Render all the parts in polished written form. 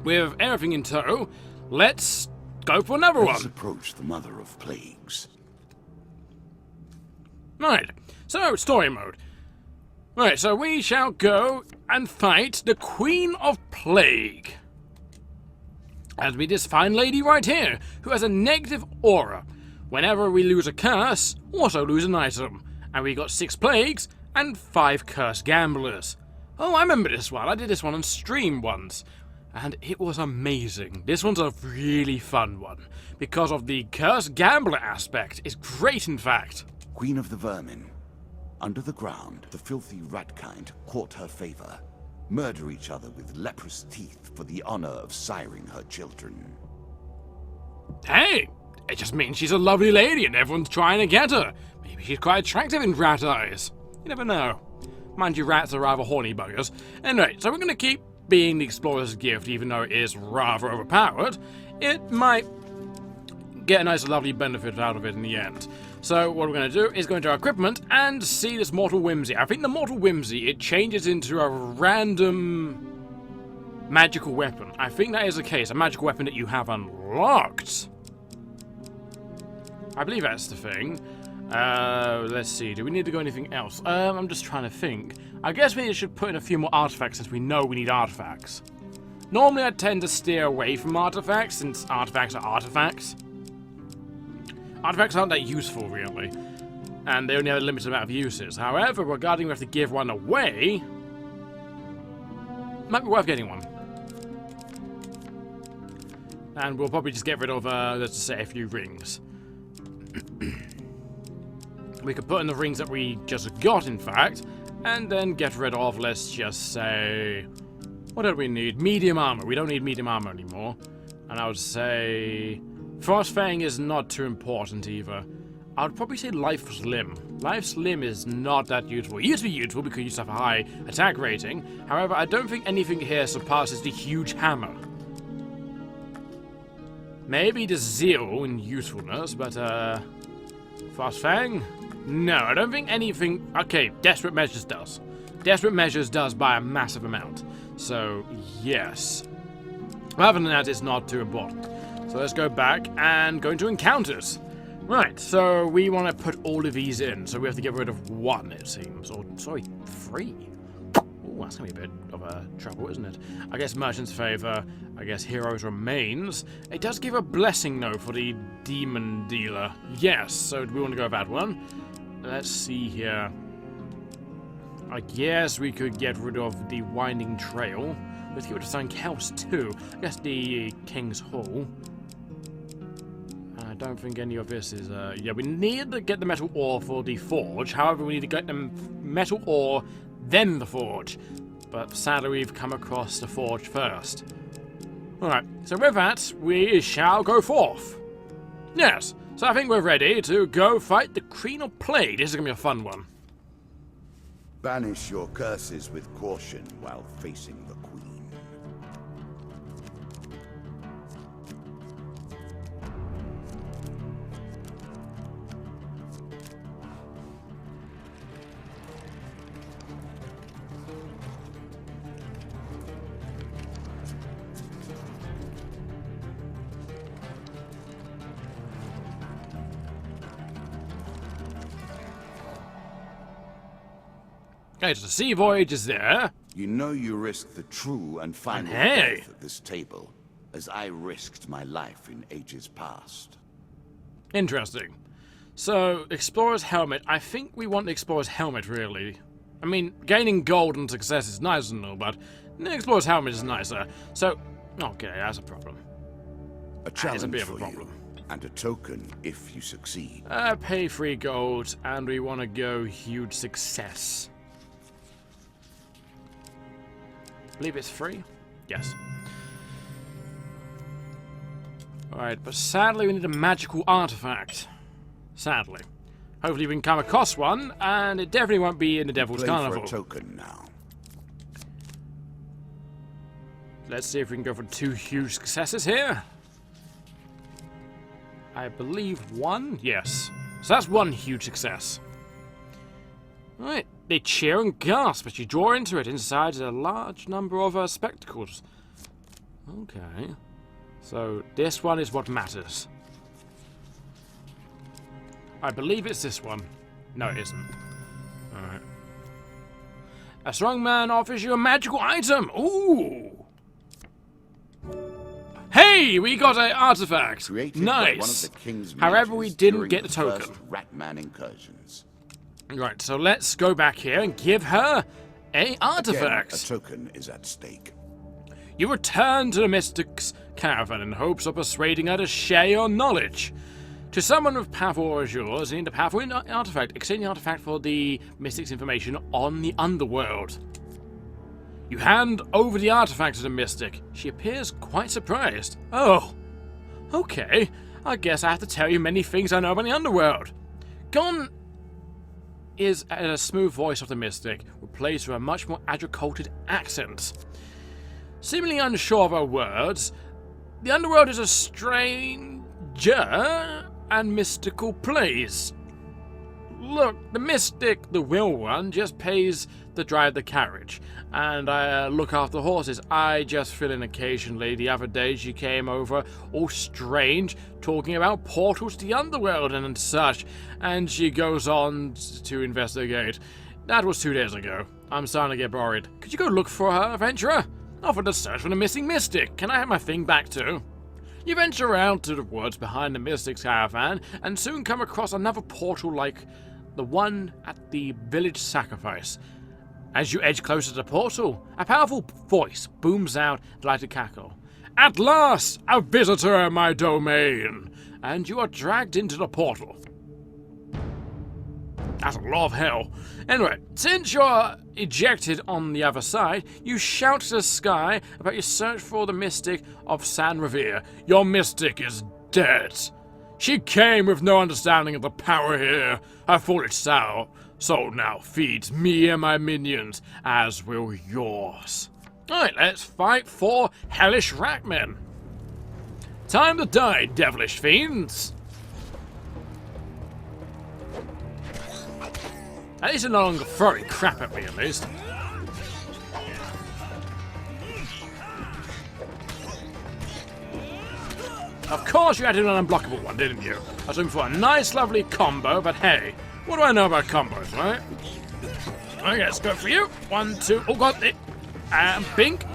with everything in tow, let's go for another Let us one. approach the mother of plagues. Right, so story mode. Right, so we shall go and fight the Queen of Plague. As be this fine lady right here, who has a negative aura. Whenever we lose a curse, also lose an item. And we got 6 plagues and 5 cursed gamblers. Oh, I remember this one. I did this one on stream once. And it was amazing. This one's a really fun one. Because of the cursed gambler aspect. It's great, in fact. Queen of the Vermin. Under the ground, the filthy rat kind court her favor. Murder each other with leprous teeth for the honor of siring her children. Hey! It just means she's a lovely lady and everyone's trying to get her. Maybe she's quite attractive in rat eyes. You never know. Mind you, rats are rather horny buggers. Anyway, so we're going to keep being the Explorer's Gift, even though it is rather overpowered. It might get a nice lovely benefit out of it in the end. So what we're going to do is go into our equipment and see this Mortal Whimsy. I think the Mortal Whimsy, it changes into a random magical weapon. I think that is the case, a magical weapon that you have unlocked. I believe that's the thing. Let's see, do we need to go anything else? I'm just trying to think. I guess we should put in a few more artifacts since we know we need artifacts. Normally I tend to steer away from artifacts since artifacts are artifacts. Artifacts aren't that useful, really. And they only have a limited amount of uses. However, regarding we have to give one away, might be worth getting one. And we'll probably just get rid of, let's just say, a few rings. We could put in the rings that we just got, in fact, and then get rid of, let's just say... What do we need? Medium armor. We don't need medium armor anymore. And I would say... Frostfang is not too important either. I would probably say Life's Limb. Life's Limb is not that useful. It used to be useful because you used to have a high attack rating. However, I don't think anything here surpasses the huge hammer. Maybe the Zeal in usefulness, but Frostfang? No, I don't think anything... Okay, Desperate Measures does. Desperate Measures does by a massive amount. So, yes. Other than that, it's not too important. So let's go back and go into encounters. Right, so we want to put all of these in. So we have to get rid of 1, it seems. Or, sorry, 3. Ooh, that's going to be a bit of a trouble, isn't it? I guess Merchant's Favor. I guess Heroes Remains. It does give a blessing, though, for the Demon Dealer. Yes, so we want to go with that one. Let's see here. I guess we could get rid of the Winding Trail. Let's get rid of something else, too. I guess the King's Hall. I don't think any of this is, yeah, we need to get the metal ore for the forge. However, we need to get the metal ore, then the forge. But sadly, we've come across the forge first. Alright, so with that, we shall go forth. Yes, so I think we're ready to go fight the Queen of Plague. This is going to be a fun one. Banish your curses with caution while facing the Queen. Okay, so the sea voyage is there. You know you risk the true and final hey. death at this table, as I risked my life in ages past. Interesting. So, Explorer's Helmet. I think we want the Explorer's Helmet, really. I mean, gaining gold and success is nice and all, but the Explorer's Helmet is nicer. So, okay, that's a problem. A challenge a bit of a for problem. you, and a token if you succeed. Pay 3 gold, and we want to go huge success. I believe it's free? Yes. Alright, but sadly we need a magical artifact. Sadly. Hopefully we can come across one, and it definitely won't be in the Devil's Carnival. For a token now. Let's see if we can go for 2 huge successes here. I believe 1? Yes. So that's 1 huge success. Alright. They cheer and gasp as you draw into it. Inside is a large number of spectacles. Okay. So this one is what matters. I believe it's this one. No, it isn't. Alright. A strong man offers you a magical item! Ooh! Hey! We got an artifact! Created Nice! by one of the king's However, we mages didn't during get the token. first Ratman incursions. Right, so let's go back here and give her a artifact. Again, a token is at stake. You return to the Mystic's caravan in hopes of persuading her to share your knowledge. To someone with powerful as yours, you need a powerful artifact. Exchange the artifact for the Mystic's information on the underworld. You hand over the artifact to the Mystic. She appears quite surprised. Oh, okay. I guess I have to tell you many things I know about the underworld. Gone is a smooth voice of the Mystic, replaced with a much more agricultured accent. Seemingly unsure of her words, the underworld is a stranger and mystical place. Look, the Mystic, the real one, just pays to drive the carriage, and I look after the horses. I just fill in occasionally. The other day she came over, all strange, talking about portals to the underworld and such, and she goes on to investigate. That was 2 days ago. I'm starting to get worried. Could you go look for her, adventurer? Offer to search for the missing Mystic. Can I have my thing back too? You venture out to the woods behind the Mystic's caravan and soon come across another portal like the one at the village sacrifice. As you edge closer to the portal, a powerful voice booms out like a cackle. At last, a visitor in my domain! And you are dragged into the portal. That's a lot of hell. Anyway, since you're ejected on the other side, you shout to the sky about your search for the Mystic of San Revere. Your Mystic is dead. She came with no understanding of the power here. Her foolish soul now feeds me and my minions, as will yours. Alright, let's fight for hellish Ratmen. Time to die, devilish fiends. At least they're no longer throwing crap at me, at least. Of course you had an unblockable one, didn't you? I was looking for a nice, lovely combo, but hey, what do I know about combos, right? Okay, let's go for you. 1, 2, oh god, and bink.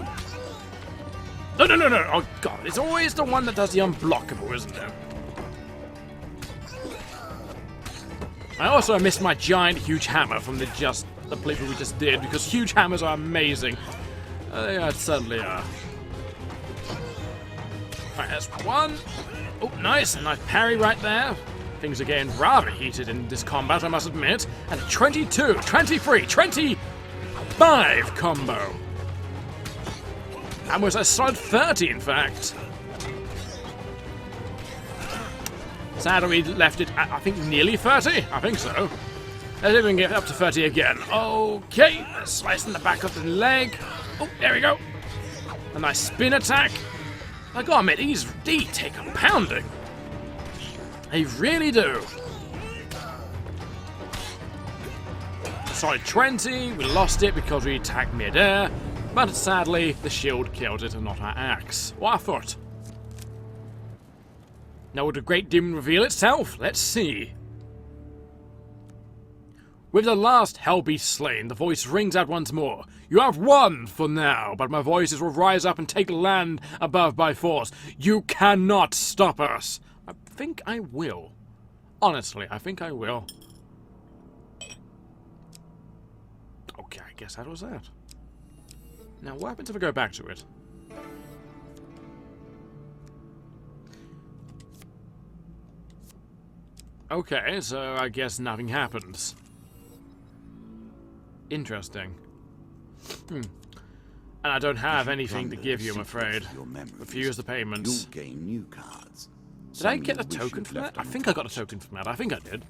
No. Oh god, it's always the one that does the unblockable, isn't it? I also missed my giant huge hammer from the playthrough we just did, because huge hammers are amazing. They certainly are. Alright, that's 1. Oh, nice. A nice parry right there. Things are getting rather heated in this combat, I must admit. And a 22, 23, 25 combo. And was a solid 30, in fact. Sadly, we left it at, I think, nearly 30. I think so. Let's even get up to 30 again. Okay, let's slice in the back of the leg. Oh, there we go. A nice spin attack. I gotta admit, these take a pounding. They really do. Solid 20. We lost it because we attacked mid-air. But sadly, the shield killed it and not our axe. What I thought. Now will the great demon reveal itself? Let's see. With the last hell beast slain, the voice rings out once more. You have won for now, but my voices will rise up and take land above by force. You cannot stop us. I think I will. Honestly, I think I will. Okay, I guess that was that. Now, what happens if I go back to it? Okay, so I guess nothing happens. Interesting. And I don't have anything to give you, I'm afraid. Refuse the payments. You'll gain new cards. Did I get a token for that? I think I got a token from that. I think I did.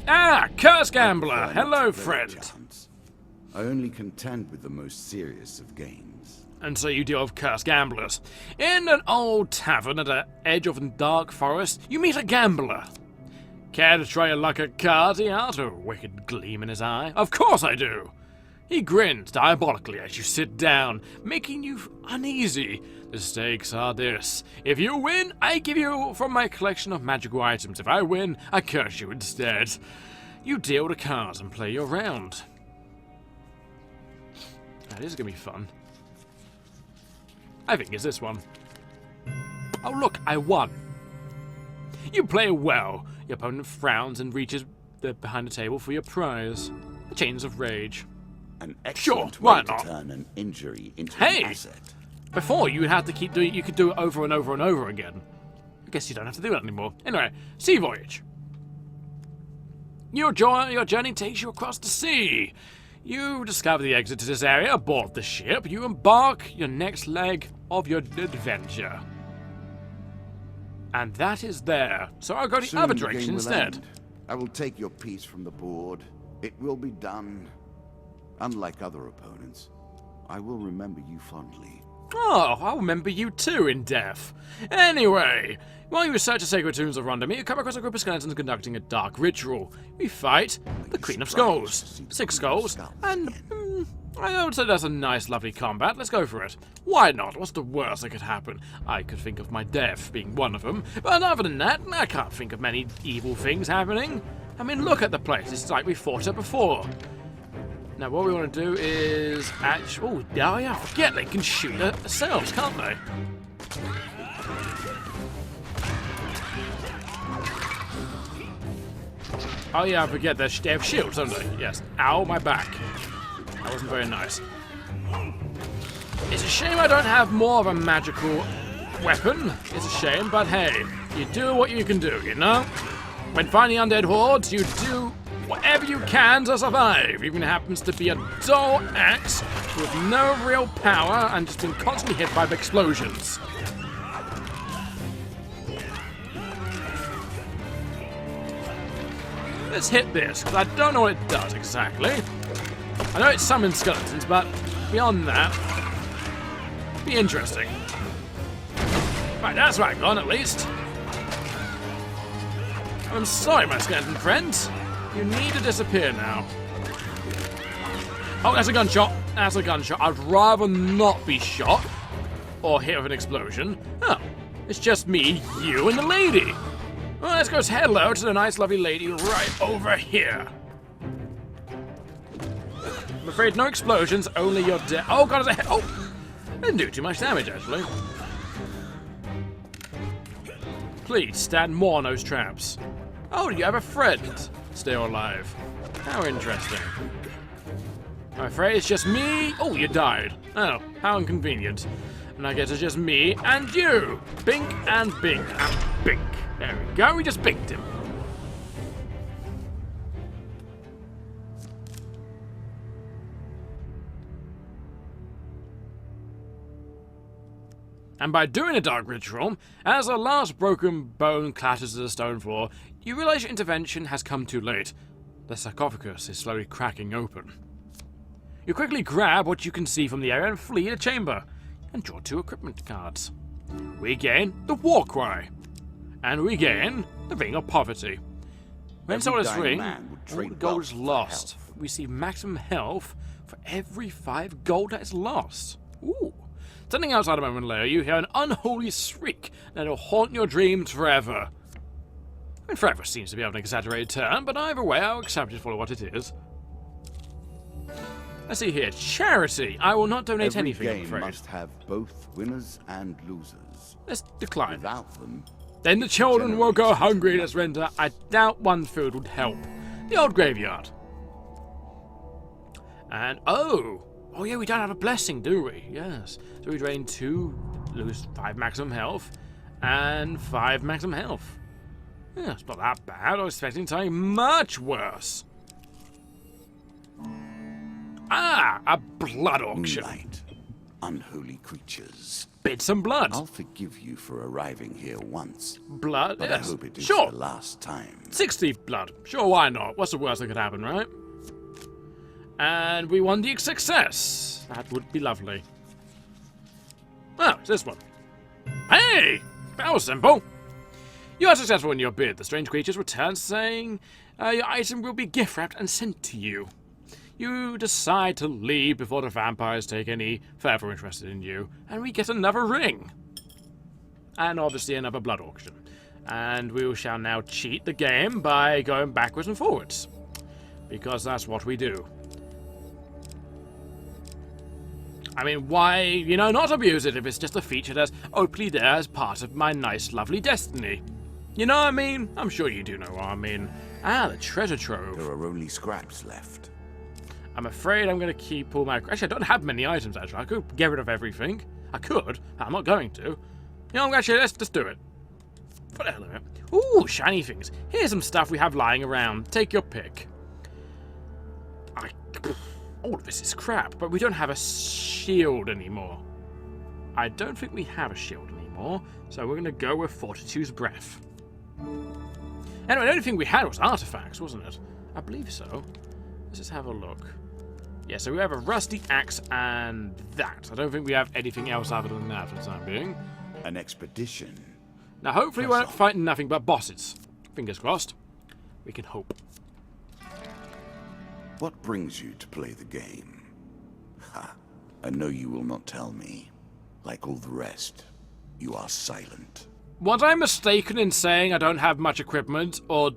Ah, Curse Gambler! Hello, friend! I only contend with the most serious of games. And so you deal with Curse Gamblers. In an old tavern at the edge of a dark forest, you meet a gambler. Care to try your luck at cards? He asked, a wicked gleam in his eye. Of course I do! He grins diabolically as you sit down, making you uneasy. The stakes are this. If you win, I give you from my collection of magical items. If I win, I curse you instead. You deal the cards and play your round. Now, this is going to be fun. I think it's this one. Oh look, I won. You play well. Your opponent frowns and reaches behind the table for your prize. The Chains of Rage. An excellent Sure, why way to not? turn an injury into Hey! an asset. Before, you would have to keep doing. You could do it over and over and over again. I guess you don't have to do that anymore. Anyway, Sea Voyage. Your journey takes you across the sea. You discover the exit to this area aboard the ship. You embark your next leg of your adventure. And that is there. So I'll go the Soon other the direction game will instead. end. I will take your piece from the board. It will be done. Unlike other opponents, I will remember you fondly. Oh, I'll remember you too in death. Anyway, while you research the sacred tombs of Rondom, you come across a group of skeletons conducting a dark ritual. We fight the Queen of Skulls. 6 skulls, and I would say that's a nice, lovely combat. Let's go for it. Why not? What's the worst that could happen? I could think of my death being one of them, but other than that, I can't think of many evil things happening. I mean, look at the place. It's like we fought it before. Now, what we want to do is actually... Oh, yeah, forget they can shoot themselves, can't they? Oh, yeah, I forget they have shields, don't they? Yes. Ow, my back. That wasn't very nice. It's a shame I don't have more of a magical weapon. It's a shame, but hey, you do what you can do, you know? When fighting undead hordes, you do whatever you can to survive, even if it happens to be a dull axe with no real power and just being constantly hit by explosions. Let's hit this, because I don't know what it does exactly. I know it summons skeletons, but beyond that, be interesting. Right, that's right, gone at least. I'm sorry, my skeleton friends. You need to disappear now. Oh, that's a gunshot. That's a gunshot. I'd rather not be shot or hit with an explosion. Oh, it's just me, you, and the lady. Well, let's go say hello to the nice, lovely lady right over here. I'm afraid no explosions, only your death. Oh, God, it's a oh! Didn't do too much damage, actually. Please, stand more on those traps. Oh, you have a friend still alive. How interesting. I'm afraid it's just me. Oh, you died. Oh, how inconvenient. And I guess it's just me and you. Bink and bink and bink. There we go, we just binked him. And by doing a dark ritual, as a last broken bone clatters to the stone floor, you realize your intervention has come too late. The sarcophagus is slowly cracking open. You quickly grab what you can see from the area and flee the chamber, and draw 2 equipment cards. We gain the War Cry, and we gain the Ring of Poverty. When someone is ring, all the gold is lost. We receive maximum health for every 5 gold that is lost. Ooh. Standing outside a moment later, you hear an unholy shriek that will haunt your dreams forever. I mean, forever seems to be an exaggerated term, but either way, I'll accept it for what it is. Let's see here. Charity. I will not donate anything, I'm afraid. Every game must have both winners and losers. Let's decline. Without them, Then the children will go hungry this winter. I doubt one food would help. The old graveyard. And, oh yeah, we don't have a blessing, do we? Yes. So we drain 2, lose 5 maximum health, and 5 maximum health. Yeah, it's not that bad. I was expecting something much worse. Ah, a blood auction. moonlight, unholy creatures. Bits and blood. I'll forgive you for arriving here once, Blood, but yes. I hope it is Sure. the last time. 60 blood. Sure, why not? What's the worst that could happen, right? And we won the success. That would be lovely. Oh, it's this one. Hey! That was simple. You are successful in your bid. The strange creatures return saying your item will be gift wrapped and sent to you. You decide to leave before the vampires take any further interest in you, and we get another ring. And obviously another blood auction. And we shall now cheat the game by going backwards and forwards. Because that's what we do. I mean, why, you know, not abuse it if it's just a feature that's openly there as part of my nice, lovely destiny. You know what I mean? I'm sure you do know what I mean. Ah, the treasure trove. There are only scraps left. I'm afraid I'm going to keep all my... Actually, I don't have many items, actually. I could get rid of everything. I could. I'm not going to. You know, actually, let's just do it. For the hell of it. Ooh, shiny things. Here's some stuff we have lying around. Take your pick. All of this is crap, but we don't have a shield anymore. I don't think we have a shield anymore, so we're going to go with Fortitude's Breath. Anyway, the only thing we had was artifacts, wasn't it? I believe so. Let's just have a look. Yeah, so we have a rusty axe and that. I don't think we have anything else other than that for the time being. An expedition. Now, hopefully we won't fight nothing but bosses. Fingers crossed. We can hope. What brings you to play the game? Ha! I know you will not tell me. Like all the rest, you are silent. Was I mistaken in saying I don't have much equipment, or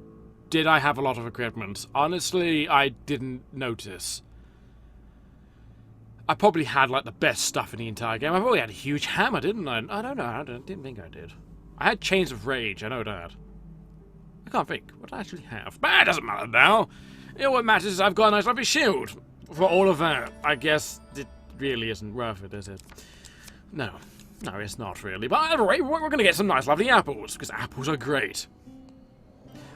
did I have a lot of equipment? Honestly, I didn't notice. I probably had, like, the best stuff in the entire game. I probably had a huge hammer, didn't I? I don't know. I didn't think I did. I had Chains of Rage, I know that. I can't think what I actually have. But it doesn't matter now. You know what matters is I've got a nice lovely shield. For all of that, I guess it really isn't worth it, is it? No. No, it's not really. But anyway, we're going to get some nice lovely apples, because apples are great.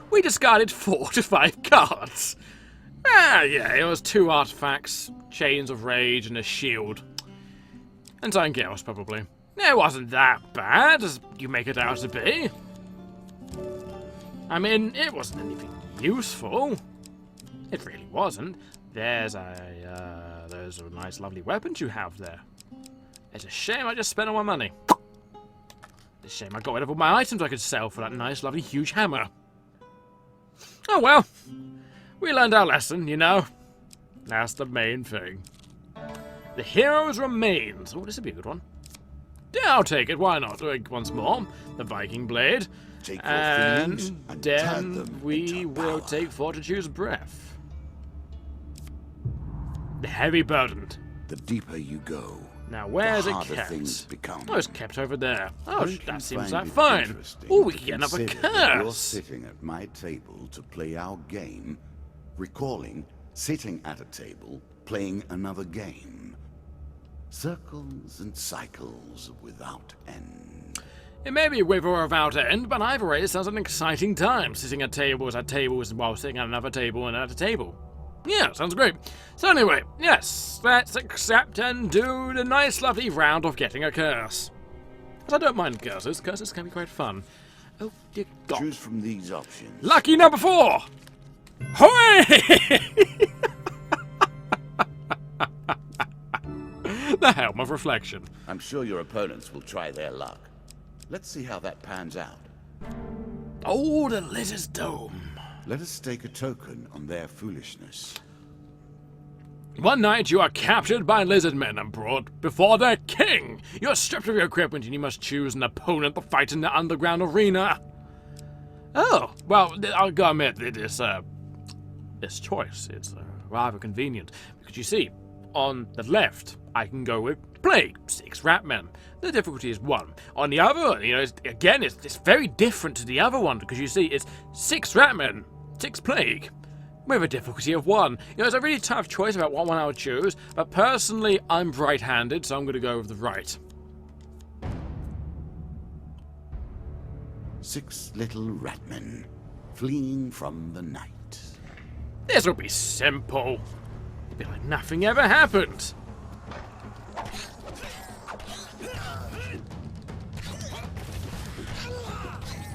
We discarded 4 to 5 cards. Ah, yeah, it was 2 artifacts, Chains of Rage, and a shield. And something else, probably. It wasn't that bad, as you make it out to be. I mean, it wasn't anything useful. It really wasn't. There's a nice, lovely weapons you have there. It's a shame I just spent all my money. It's a shame I got rid of all my items I could sell for that nice, lovely, huge hammer. Oh well. We learned our lesson, you know. That's the main thing. The hero's remains. Oh, this would be a good one. Yeah, I'll take it. Why not? Once more. The Viking Blade. Take your feelings and turn then them we into will power. take Fortitude's Breath. The Heavy Burdened. The deeper you go, Now, where's the it harder kept? things become. Oh, it's kept over there. Oh, Don't that you seems find like it fine. interesting Oh, we to can get another consider that You're curse. sitting at my table to play our game, recalling sitting at a table, playing another game. Circles and cycles without end. It may be with or without end, but either way, it sounds like an exciting time, sitting at tables while sitting at another table and at a table. Yeah, sounds great. So anyway, yes, let's accept and do the nice lovely round of getting a curse. Because I don't mind curses. Curses can be quite fun. Oh dear God. Choose from these options. Lucky number 4! Hooray! The Helm of Reflection. I'm sure your opponents will try their luck. Let's see how that pans out. Oh, the Lizard's Dome. Let us stake a token on their foolishness. One night you are captured by lizard men and brought before their king. You are stripped of your equipment and you must choose an opponent to fight in the underground arena. Oh, well, I'll go admit this choice is rather convenient. Because you see, on the left, I can go with Plague, 6 rat men. The difficulty is 1. On the other, you know, it's very different to the other one because you see, it's 6 rat men, 6 Plague, with a difficulty of 1. You know, it's a really tough choice about what one I would choose, but personally, I'm right-handed, so I'm going to go with the right. 6 little ratmen, fleeing from the night. This will be simple. It'll be like nothing ever happened.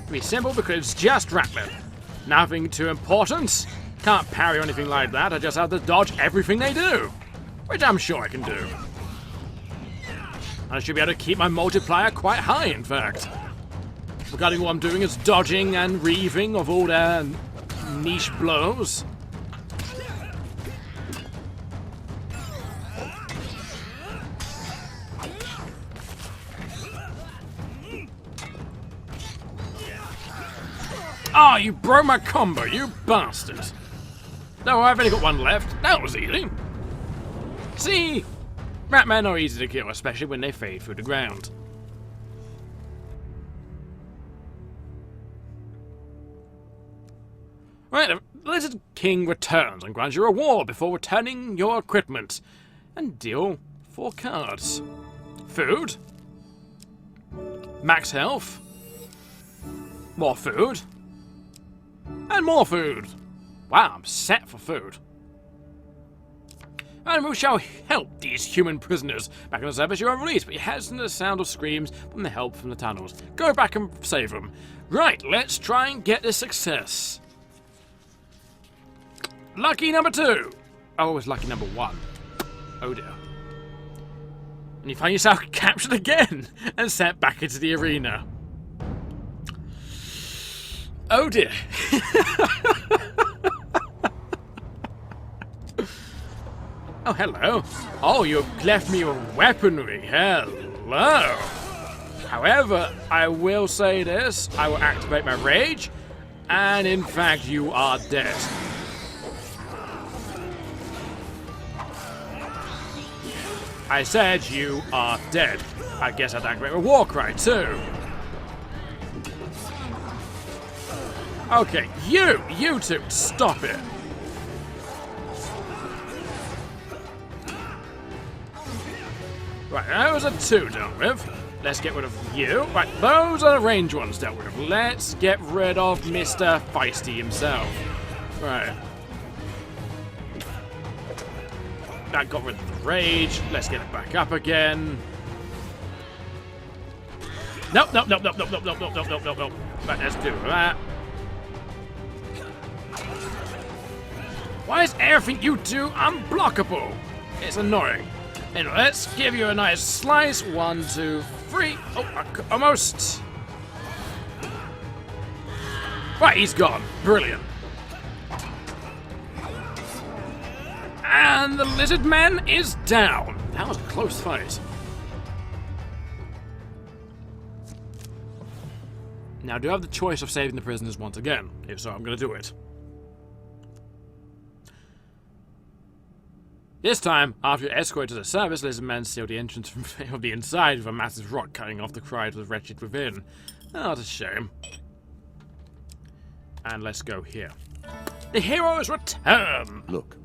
It'll be simple because it's just ratmen. Nothing too important. Can't parry or anything like that. I just have to dodge everything they do. Which I'm sure I can do. I should be able to keep my multiplier quite high, in fact. Regarding what I'm doing is dodging and reaving of all their niche blows. Oh, you broke my combo, you bastard. No, I've only got one left. That was easy. See? Ratmen are easy to kill, especially when they fade through the ground. Right, the Lizard King returns and grants you a reward before returning your equipment. And deal 4 cards. Food. Max health. More food. And more food. Wow, I'm set for food. And we shall help these human prisoners. Back in the service, you are released, but you listen to the sound of screams from the help from the tunnels. Go back and save them. Right, let's try and get this success. Lucky number 2. Oh, it was lucky number 1. Oh dear. And you find yourself captured again and sent back into the arena. Oh dear. Oh, hello. Oh, you've left me with weaponry. Hello. However, I will say this. I will activate my rage. And in fact, you are dead. I said you are dead. I guess I'd activate my war cry too. Okay, you two, stop it. Right, those are 2 dealt with. Let's get rid of you. Right, those are the range ones dealt with. Let's get rid of Mr. Feisty himself. Right. That got rid of the rage. Let's get it back up again. Nope. Right, let's do that. Why is everything you do unblockable? It's annoying. Anyway, let's give you a nice slice. 1, 2, 3. Oh, almost. Right, he's gone. Brilliant. And the lizard man is down. That was a close fight. Now, do I have the choice of saving the prisoners once again? If so, I'm going to do it. This time, after your escort to the service, lizard men sealed the entrance from the inside with a massive rock cutting off the cry of the wretched within. Oh, that's a shame. And let's go here. The heroes return! Look.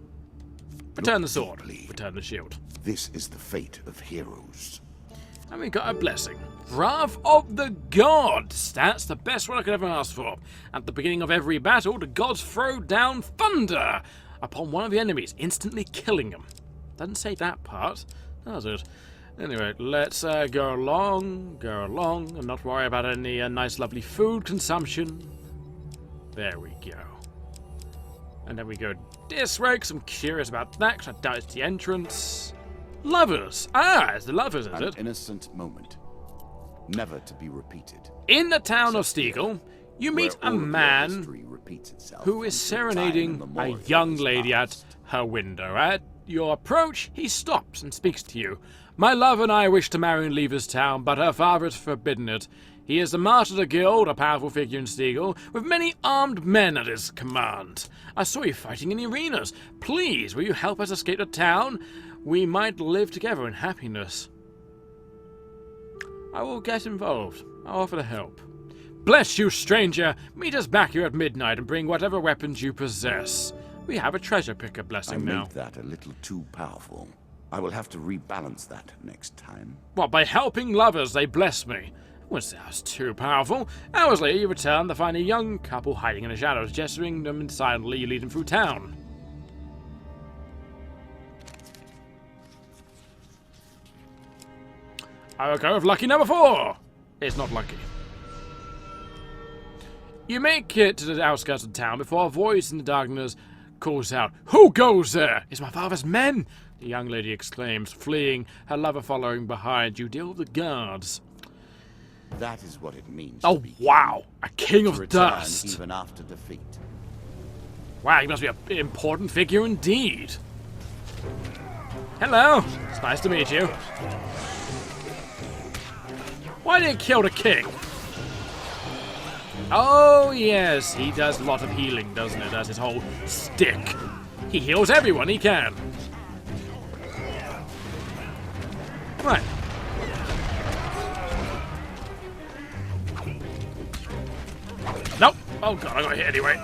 Return the sword. Return the shield. This is the fate of heroes. And we got a blessing. Wrath of the Gods! That's the best one I could ever ask for. At the beginning of every battle, the gods throw down thunder upon one of the enemies, instantly killing them. Doesn't say that part, does it? Anyway, let's go along, and not worry about any nice lovely food consumption. There we go. And then we go this way, because I'm curious about that, because I doubt it's the entrance. Lovers! Ah, it's the lovers, is it? An innocent moment, never to be repeated. In the town of Stiegel, you meet a man who is serenading a young lady at her window. At your approach, he stops and speaks to you. My love and I wish to marry and leave this town, but her father has forbidden it. He is the Martyr of the Guild, a powerful figure in Stiegel, with many armed men at his command. I saw you fighting in the arenas. Please, will you help us escape the town? We might live together in happiness. I will get involved. I'll offer to help. Bless you, stranger! Meet us back here at midnight and bring whatever weapons you possess. We have a treasure picker blessing now. I made that a little too powerful. I will have to rebalance that next time. What, by helping lovers they bless me? Was that too powerful? Hours later, you return to find a young couple hiding in the shadows, gesturing them and silently you lead them through town. I will go with lucky number 4! It's not lucky. You make it to the outskirts of town before a voice in the darkness calls out, "Who goes there? It's my father's men!" The young lady exclaims, fleeing, her lover following behind. You deal with the guards. That is what it means. Oh, wow! A king of dust! Even after defeat. Wow, he must be an important figure indeed. Hello! It's nice to meet you. Why did he kill the king? Oh, yes, he does a lot of healing, doesn't it? That's his whole stick. He heals everyone he can. Right. Nope. Oh, God, I got hit anyway.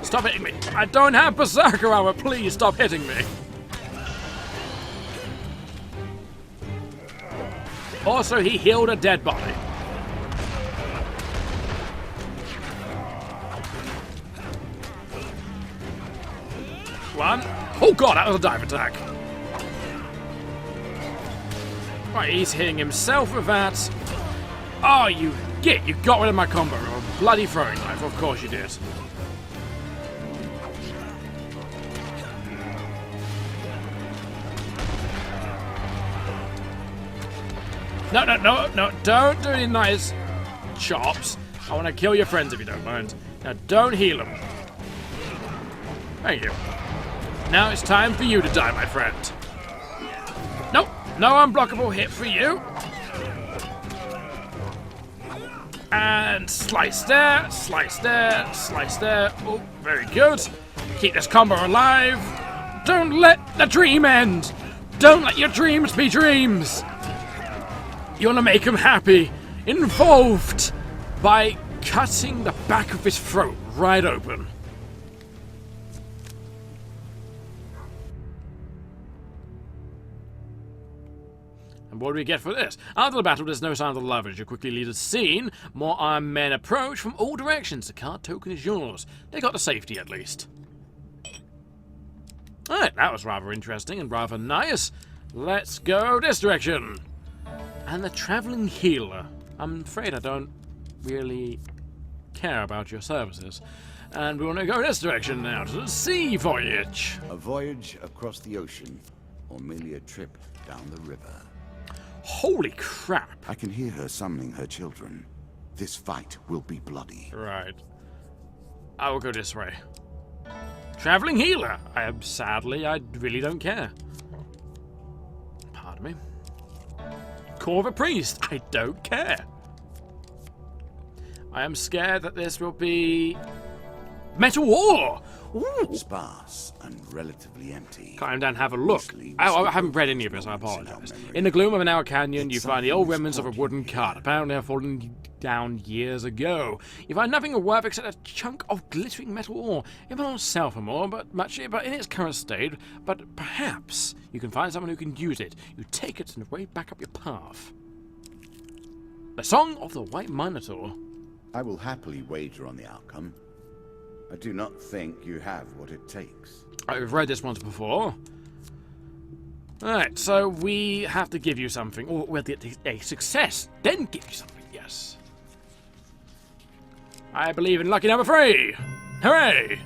Stop hitting me. I don't have Berserker armor. Please stop hitting me. Also, he healed a dead body. One. Oh god, that was a dive attack. Right, he's hitting himself with that. Oh, you got rid of my combo with a bloody throwing knife. Of course you did. No, don't do any nice chops. I want to kill your friends if you don't mind. Now, don't heal them. Thank you. Now it's time for you to die, my friend. Nope, no unblockable hit for you. And slice there, slice there, slice there. Oh, very good. Keep this combo alive. Don't let the dream end. Don't let your dreams be dreams. You want to make him happy, involved, by cutting the back of his throat right open. And what do we get for this? After the battle, there's no sign of the lovers. You quickly lead a scene. More armed men approach from all directions. The card token is yours. They got the safety, at least. Alright, that was rather interesting and rather nice. Let's go this direction. And the traveling healer. I'm afraid I don't really care about your services. And we want to go this direction now, to the sea voyage. A voyage across the ocean, or merely a trip down the river. Holy crap. I can hear her summoning her children. This fight will be bloody. Right. I will go this way. Traveling healer. Sadly, I really don't care. Pardon me. Core of a priest. I don't care. I am scared that this will be Metal War. Ooh. Sparse and relatively empty. Climb down and have a look. I haven't read any of this, I apologize. In the gloom of an hour canyon, you find the old remnants of a wooden cart. Apparently have fallen down years ago. You find nothing of worth except a chunk of glittering metal ore. It will not sell for more, but in its current state. But perhaps you can find someone who can use it. You take it and way back up your path. The Song of the White Minotaur. I will happily wager on the outcome. I do not think you have what it takes. I've read this once before. Alright, so we have to give you something. Or we'll get a success, then give you something, yes. I believe in lucky number 3. Hooray!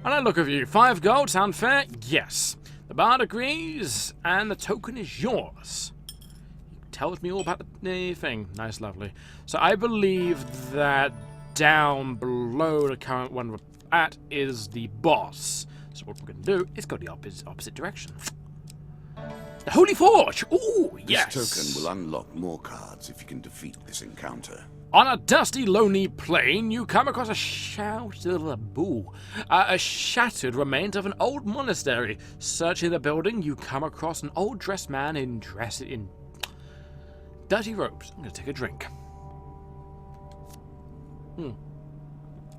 And I look at you. 5 gold, sound fair? Yes. The bard agrees, and the token is yours. He tells me all about the thing. Nice, lovely. So I believe that down below the current one we're at is the boss. So what we're going to do is go the opposite direction. The Holy Forge! Ooh, yes! This token will unlock more cards if you can defeat this encounter. On a dusty, lonely plain, you come across a shattered remains of an old monastery. Searching the building, you come across an old dressed man in dirty robes. I'm going to take a drink.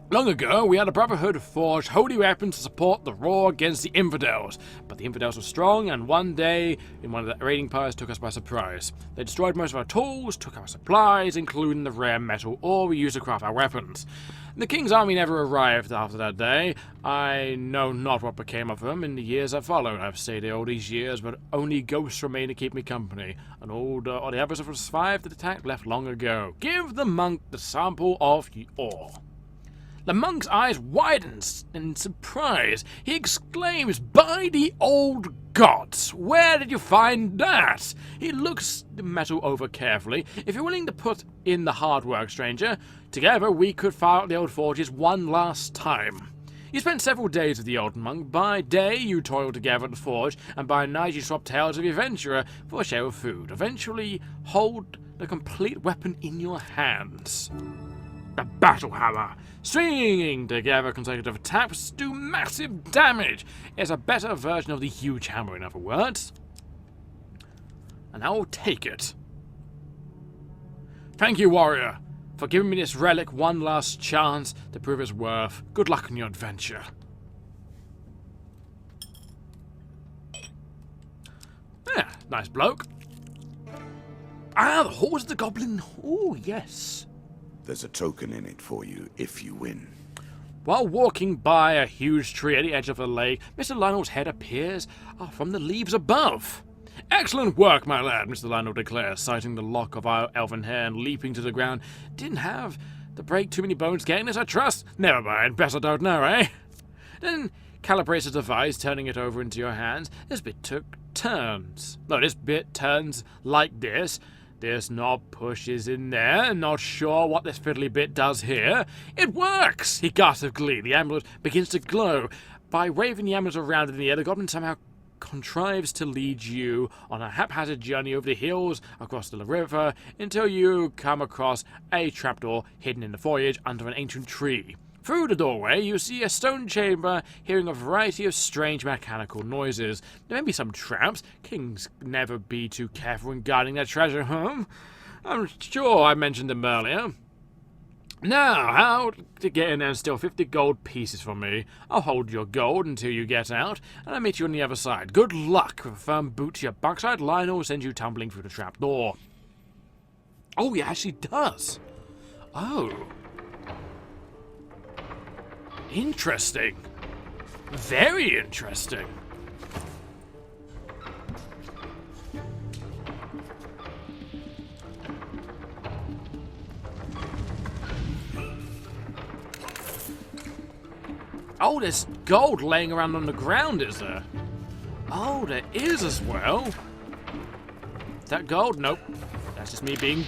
Long ago, we had a brotherhood forged holy weapons to support the war against the infidels. But the infidels were strong, and one day, in one of the raiding parties, took us by surprise. They destroyed most of our tools, took our supplies, including the rare metal ore we used to craft our weapons. The king's army never arrived after that day. I know not what became of them in the years that followed. I've stayed here all these years, but only ghosts remain to keep me company. And all the others have survived the attack left long ago. Give the monk the sample of the ore. The monk's eyes widen in surprise. He exclaims, "By the old gods! Where did you find that?" He looks the metal over carefully. "If you're willing to put in the hard work, stranger, together we could fire out the old forges one last time." You spent several days with the old monk. By day, you toiled together at the forge, and by night you swapped tales of the adventurer for a share of food. Eventually, hold the complete weapon in your hands. The battle hammer. Swinging together consecutive attacks do massive damage. It's a better version of the huge hammer, in other words. And I will take it. Thank you, warrior, for giving me this relic one last chance to prove its worth. Good luck on your adventure. Yeah, nice bloke. Ah, the horse of the goblin. Oh, yes. There's a token in it for you if you win. While walking by a huge tree at the edge of the lake, Mr. Lionel's head appears from the leaves above. Excellent work, my lad, Mr. Lionel declares, sighting the lock of our elven hair and leaping to the ground. Didn't have to break too many bones getting this, I trust? Never mind, better don't know, eh? Then calibrates the device, turning it over into your hands. This bit turns like this. This knob pushes in there. Not sure what this fiddly bit does here. It works! He gasps with glee. The amulet begins to glow. By waving the amulet around in the air, the goblin somehow contrives to lead you on a haphazard journey over the hills, across the river, until you come across a trapdoor hidden in the foliage under an ancient tree. Through the doorway, you see a stone chamber, hearing a variety of strange mechanical noises. There may be some traps. Kings never be too careful in guarding their treasure home. I'm sure I mentioned them earlier. Now, how to get in there and steal 50 gold pieces from me? I'll hold your gold until you get out, and I'll meet you on the other side. Good luck. With a firm boot to your backside, Lionel will send you tumbling through the trapdoor. Oh, he actually does. Oh. Interesting. Very interesting. Oh, there's gold laying around on the ground, is there? Oh, there is as well. Is that gold? Nope. That's just me being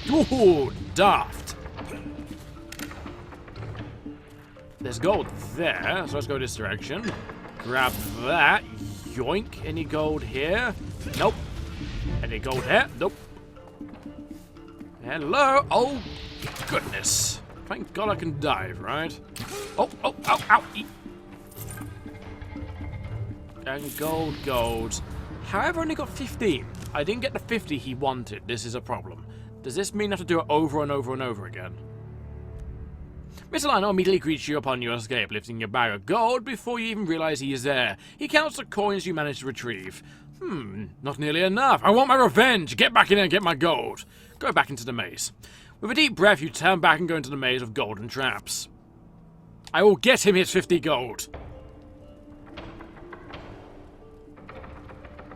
daft. There's gold there, so let's go this direction. Grab that. Yoink. Any gold here? Nope. Any gold here? Nope. Hello? Oh, goodness. Thank God I can dive, right? Oh, oh, oh, ow. And gold. However, I only got 15. I didn't get the 50 he wanted. This is a problem. Does this mean I have to do it over and over and over again? Mr. Lionel immediately greets you upon your escape, lifting your bag of gold before you even realize he is there. He counts the coins you managed to retrieve. Not nearly enough. I want my revenge. Get back in there and get my gold. Go back into the maze. With a deep breath, you turn back and go into the maze of golden traps. I will get him his 50 gold.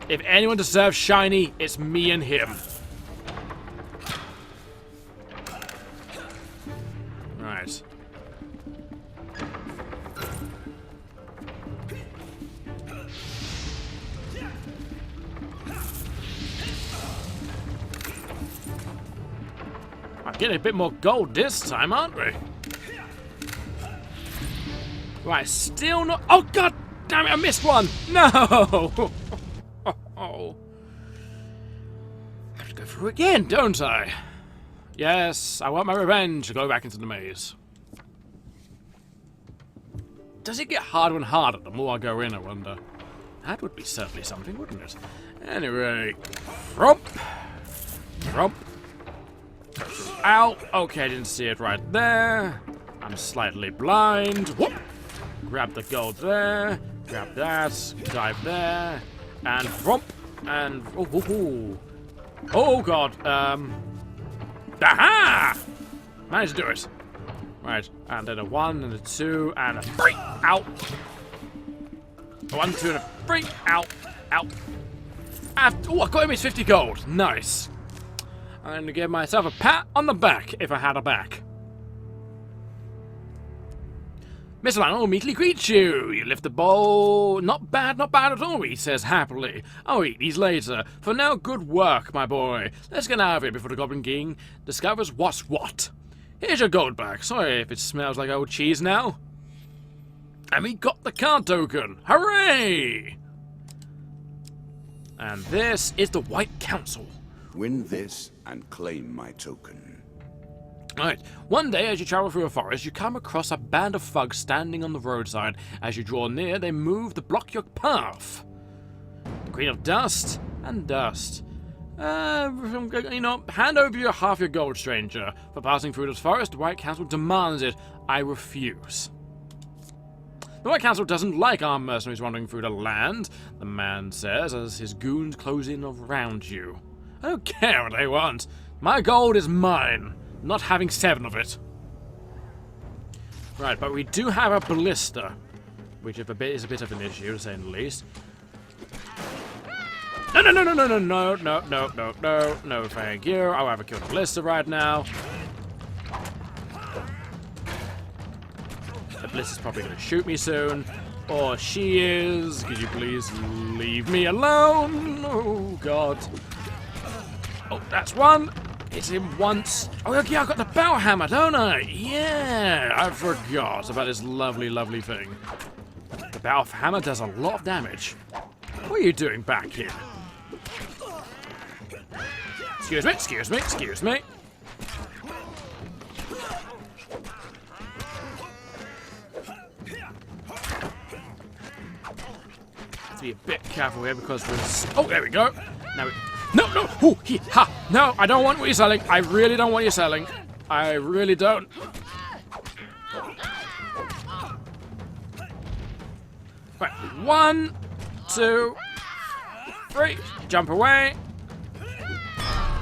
If anyone deserves shiny, it's me and him. Right. I'm getting a bit more gold this time, aren't we? Right, still not... Oh, god damn it, I missed one! No! Oh. I have to go through again, don't I? Yes, I want my revenge. Go back into the maze. Does it get harder and harder the more I go in, I wonder? That would be certainly something, wouldn't it? Anyway. Rump. Ow. Okay, I didn't see it right there. I'm slightly blind. Whoop. Grab the gold there. Grab that. Dive there. And rump. And... Oh, God. Aha! Managed to do it. Right, and then a 1 and a 2 and a 3. Out. A 1, 2, and a 3. Out. Out. Oh, I got him his 50 gold. Nice. I'm going to give myself a pat on the back if I had a back. Mr. Lionel immediately greets you. You lift the bowl. Not bad at all, he says happily. I'll eat these later. For now, good work, my boy. Let's get out of here before the Goblin King discovers what's what. Here's your gold back. Sorry if it smells like old cheese now. And we got the card token. Hooray! And this is the White Council. Win this and claim my token. Alright, one day as you travel through a forest, you come across a band of thugs standing on the roadside. As you draw near, they move to block your path. The Queen of Dust and Dust. Hand over half your gold, stranger. For passing through this forest, the White Council demands it. I refuse. The White Council doesn't like armed mercenaries wandering through the land, the man says as his goons close in around you. I don't care what they want. My gold is mine. Not having 7 of it. Right, but we do have a ballista, which is a bit of an issue, to say the least. No, thank you. I'll have a kill the ballista right now. The ballista's probably going to shoot me soon. Or she is. Could you please leave me alone? Oh, God. Oh, that's one. Hit him once. Oh, okay, I've got the bow hammer, don't I? Yeah, I forgot about this lovely, lovely thing. The bow hammer does a lot of damage. What are you doing back here? Excuse me, excuse me, excuse me. Have to be a bit careful here because we're... Oh, there we go. Now No, no! Ooh, ha! No, I don't want what you're selling. I really don't want what you're selling. I really don't. Right, 1, 2, 3. Jump away.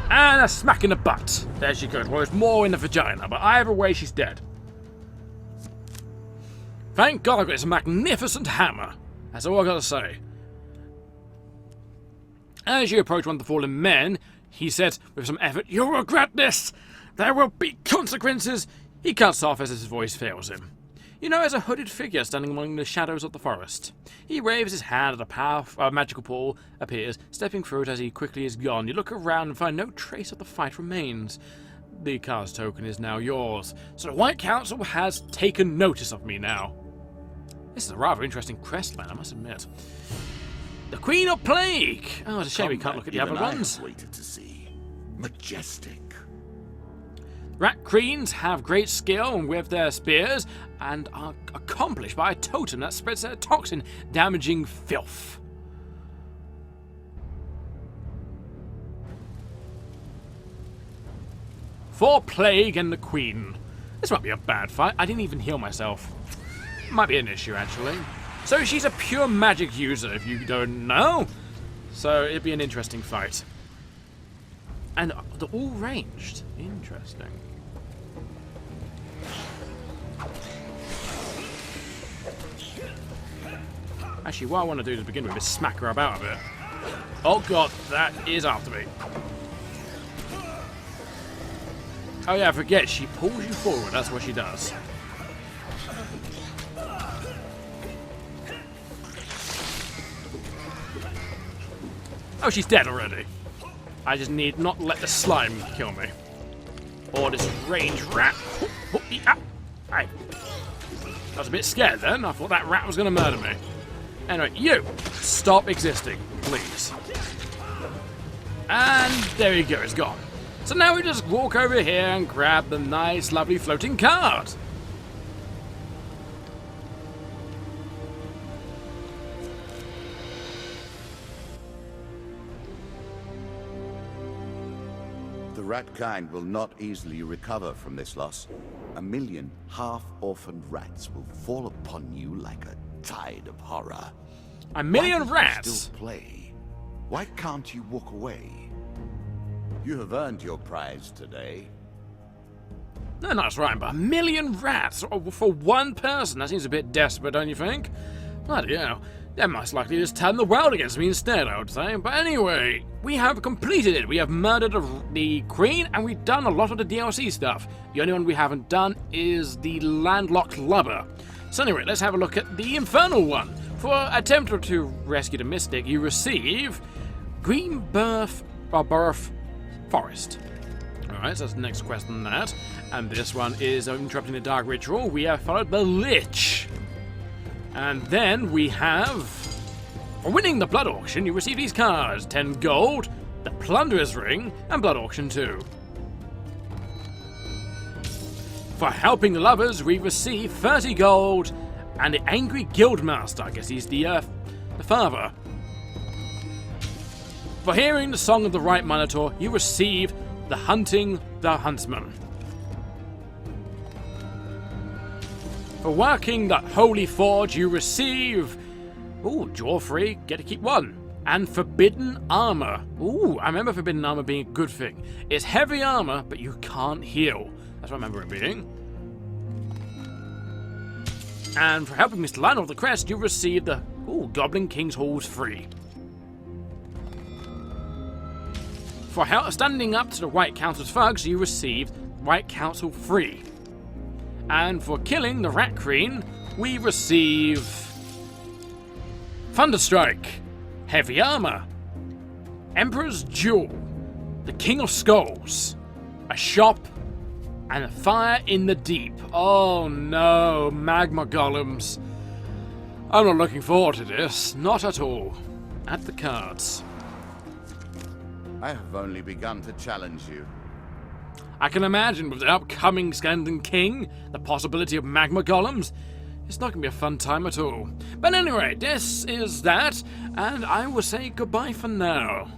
And a smack in the butt. There she goes. Well, there's more in the vagina, but either way, she's dead. Thank God I've got this magnificent hammer. That's all I've got to say. As you approach one of the fallen men, he said with some effort, "You'll regret this! There will be consequences!" He cuts off as his voice fails him. You know, as a hooded figure standing among the shadows of the forest. He waves his hand at a powerful magical pool appears, stepping through it as he quickly is gone. You look around and find no trace of the fight remains. The cast token is now yours, so the White Council has taken notice of me now. This is a rather interesting quest line, I must admit. The Queen of Plague! Oh, it's a shame we can't look at the other ones. Waited to see. Majestic. Rat queens have great skill with their spears and are accomplished by a totem that spreads their toxin, damaging filth. For Plague and the Queen. This might be a bad fight. I didn't even heal myself. Might be an issue, actually. So she's a pure magic user, if you don't know. So it'd be an interesting fight. And they're all ranged. Interesting. Actually, what I want to do to begin with is smack her about a bit. Oh God, that is after me. Oh yeah, I forget, she pulls you forward, that's what she does. Oh, she's dead already. I just need not let the slime kill me. Or this range rat. I was a bit scared then. I thought that rat was going to murder me. Anyway, you, stop existing, please. And there you go, it's gone. So now we just walk over here and grab the nice, lovely floating card. The rat kind will not easily recover from this loss. 1 million half-orphaned rats will fall upon you like a tide of horror. 1 million Why rats? do you still play? Why can't you walk away? You have earned your prize today. No, that's right, but 1 million rats for one person. That seems a bit desperate, don't you think? Bloody hell. They're most likely just turn the world against me instead, I would say. But anyway, we have completed it. We have murdered the Queen, and we've done a lot of the DLC stuff. The only one we haven't done is the landlocked lubber. So anyway, let's have a look at the infernal one. For attempt to rescue the Mystic, you receive Green Birth Forest. Alright, so that's the next quest on that. And this one is interrupting the Dark Ritual. We have followed the Lich. And then we have, for winning the Blood Auction, you receive these cards. 10 gold, the Plunderer's Ring, and Blood Auction 2. For helping the lovers, we receive 30 gold, and the Angry Guildmaster, I guess he's the father. For hearing the Song of the Right Minotaur, you receive the Hunting the Huntsman. For working the Holy Forge, you receive... Ooh, draw free, get to keep one. And Forbidden Armor. Ooh, I remember Forbidden Armor being a good thing. It's heavy armor, but you can't heal. That's what I remember it being. And for helping Mr. Lionel of the Crest, you receive the Goblin King's Halls free. For standing up to the White Council's thugs, you receive White Council free. And for killing the Rat Queen, we receive Thunderstrike, Heavy Armor, Emperor's Jewel, the King of Skulls, a Shop, and a Fire in the Deep. Oh no, Magma Golems. I'm not looking forward to this, not at all. At the cards. I have only begun to challenge you. I can imagine with the upcoming Skeleton King, the possibility of Magma Golems, it's not going to be a fun time at all. But anyway, this is that, and I will say goodbye for now.